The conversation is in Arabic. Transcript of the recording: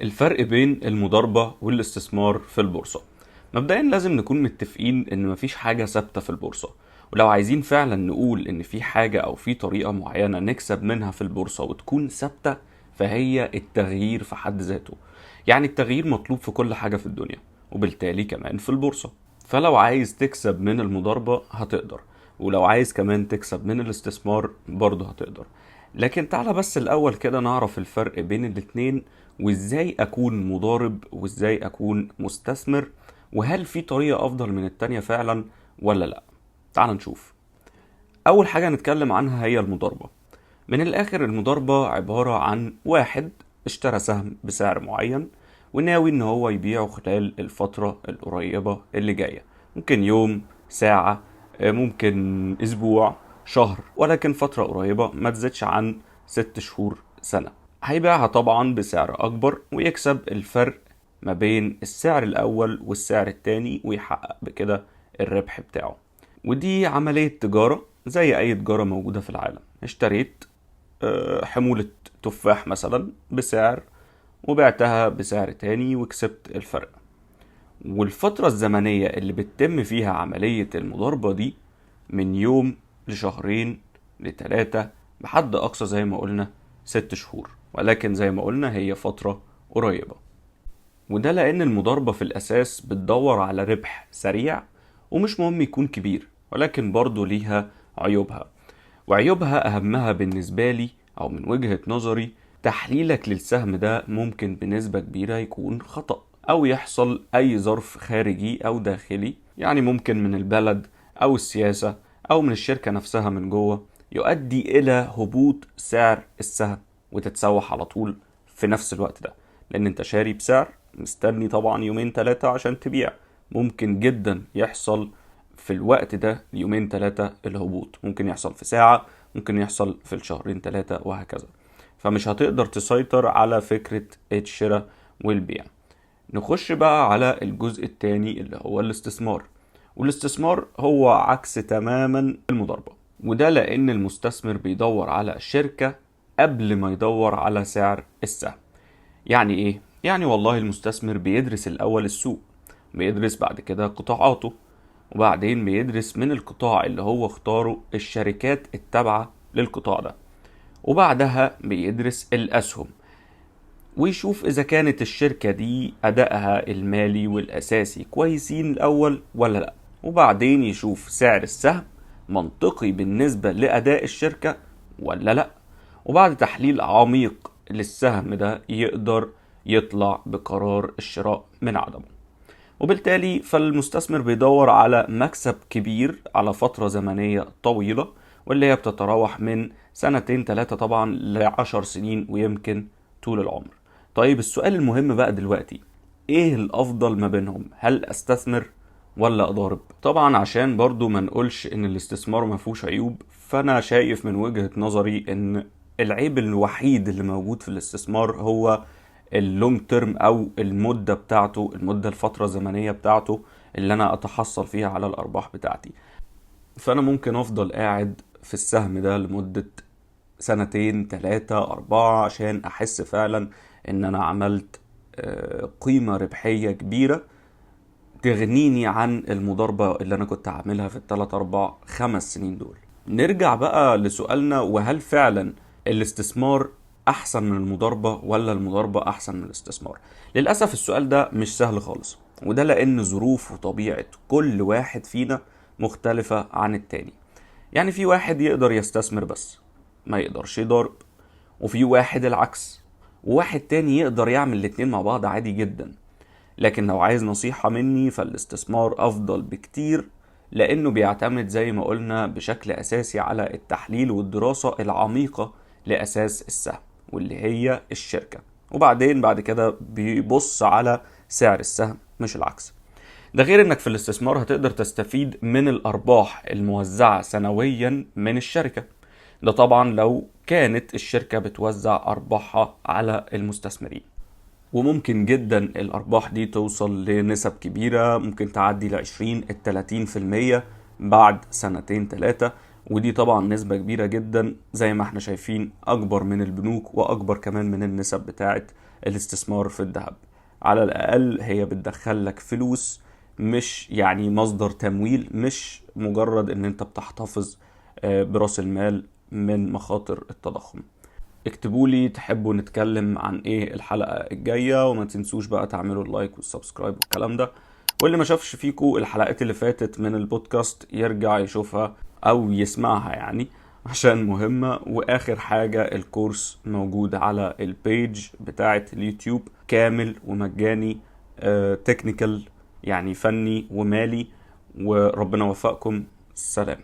الفرق بين المضاربة والاستثمار في البورصة. مبدئيا لازم نكون متفقين ان مفيش حاجة ثابتة في البورصة، ولو عايزين فعلا نقول ان في حاجة او في طريقة معينة نكسب منها في البورصة وتكون ثابتة، فهي التغيير في حد ذاته. يعني التغيير مطلوب في كل حاجة في الدنيا، وبالتالي كمان في البورصة. فلو عايز تكسب من المضاربة هتقدر، ولو عايز كمان تكسب من الاستثمار برضه هتقدر. لكن تعالى بس الأول كده نعرف الفرق بين الاتنين، وازاي اكون مضارب وازاي اكون مستثمر، وهل في طريقة افضل من التانية فعلا ولا لا. تعال نشوف. اول حاجة نتكلم عنها هي المضاربة. من الاخر المضاربة عبارة عن واحد اشترى سهم بسعر معين وناوي ان هو يبيعه خلال الفترة القريبة اللي جاية. ممكن يوم، ساعة، ممكن اسبوع، شهر، ولكن فترة قريبة ما تزيدش عن 6 شهور، سنة. هيبيعها طبعا بسعر اكبر ويكسب الفرق ما بين السعر الاول والسعر التاني، ويحقق بكده الربح بتاعه. ودي عملية تجارة زي اي تجارة موجودة في العالم. اشتريت حمولة تفاح مثلا بسعر، وبعتها بسعر تاني وكسبت الفرق. والفترة الزمنية اللي بتتم فيها عملية المضاربة دي من يوم لشهرين لتلاتة، بحد أقصى زي ما قلنا 6 شهور، ولكن زي ما قلنا هي فترة قريبة. وده لأن المضاربة في الأساس بتدور على ربح سريع، ومش مهم يكون كبير، ولكن برضه ليها عيوبها. وعيوبها أهمها بالنسبة لي أو من وجهة نظري، تحليلك للسهم ده ممكن بنسبة كبيرة يكون خطأ، أو يحصل أي ظرف خارجي أو داخلي، يعني ممكن من البلد أو السياسة أو من الشركة نفسها من جوه، يؤدي إلى هبوط سعر السهم وتتسوح على طول في نفس الوقت ده. لأن أنت شاري بسعر، مستني طبعا يومين تلاتة عشان تبيع. ممكن جدا يحصل في الوقت ده يومين تلاتة الهبوط، ممكن يحصل في ساعة، ممكن يحصل في الشهرين تلاتة، وهكذا. فمش هتقدر تسيطر على فكرة الشراء والبيع. نخش بقى على الجزء التاني اللي هو الاستثمار. والاستثمار هو عكس تماما المضاربة، وده لأن المستثمر بيدور على شركة قبل ما يدور على سعر السهم. يعني ايه؟ يعني والله المستثمر بيدرس الأول السوق، بيدرس بعد كده قطاعاته، وبعدين بيدرس من القطاع اللي هو اختاره الشركات التابعة للقطاع ده، وبعدها بيدرس الأسهم ويشوف إذا كانت الشركة دي أدائها المالي والأساسي كويسين الأول ولا لأ، وبعدين يشوف سعر السهم منطقي بالنسبة لأداء الشركة ولا لأ، وبعد تحليل عميق للسهم ده يقدر يطلع بقرار الشراء من عدمه. وبالتالي فالمستثمر بيدور على مكسب كبير على فترة زمنية طويلة، واللي هي بتتراوح من سنتين تلاتة طبعا ل10 سنين، ويمكن طول العمر. طيب السؤال المهم بقى دلوقتي، ايه الافضل ما بينهم؟ هل استثمر ولا اضارب؟ طبعا عشان برضو ما نقولش ان الاستثمار ما فيهوش عيوب، فانا شايف من وجهة نظري ان العيب الوحيد اللي موجود في الاستثمار هو اللونج تيرم، او المدة بتاعته، المدة الفترة الزمنية بتاعته اللي انا اتحصل فيها على الارباح بتاعتي. فانا ممكن افضل قاعد في السهم ده لمدة سنتين تلاتة اربعة عشان احس فعلا ان انا عملت قيمة ربحية كبيرة تغنيني عن المضاربة اللي انا كنت عاملها في التلات اربع 5 سنين دول. نرجع بقى لسؤالنا، وهل فعلا الاستثمار احسن من المضاربة ولا المضاربة احسن من الاستثمار؟ للأسف السؤال ده مش سهل خالص، وده لان ظروف وطبيعة كل واحد فينا مختلفة عن التاني. يعني في واحد يقدر يستثمر بس ما يقدرش يضارب، وفي واحد العكس، وواحد تاني يقدر يعمل الاتنين مع بعض عادي جدا. لكن لو عايز نصيحة مني، فالاستثمار أفضل بكتير، لأنه بيعتمد زي ما قلنا بشكل أساسي على التحليل والدراسة العميقة لأساس السهم، واللي هي الشركة، وبعدين بعد كده بيبص على سعر السهم مش العكس. ده غير انك في الاستثمار هتقدر تستفيد من الأرباح الموزعة سنويا من الشركة. ده طبعا لو كانت الشركة بتوزع أرباحها على المستثمرين، وممكن جدا الأرباح دي توصل لنسب كبيرة، ممكن تعدي ل20-30% بعد سنتين تلاتة. ودي طبعا نسبة كبيرة جدا، زي ما احنا شايفين أكبر من البنوك وأكبر كمان من النسب بتاعت الاستثمار في الذهب. على الأقل هي بتدخل لك فلوس، مش يعني مصدر تمويل، مش مجرد ان انت بتحتفظ برأس المال من مخاطر التضخم. اكتبوا لي تحبوا نتكلم عن ايه الحلقة الجاية، وما تنسوش بقى تعملوا اللايك والسبسكرايب والكلام ده. واللي ما شافش فيكو الحلقات اللي فاتت من البودكاست يرجع يشوفها او يسمعها يعني، عشان مهمة. واخر حاجة، الكورس موجود على البيج بتاعة اليوتيوب كامل ومجاني، تكنيكال يعني فني ومالي. وربنا وفقكم. سلام.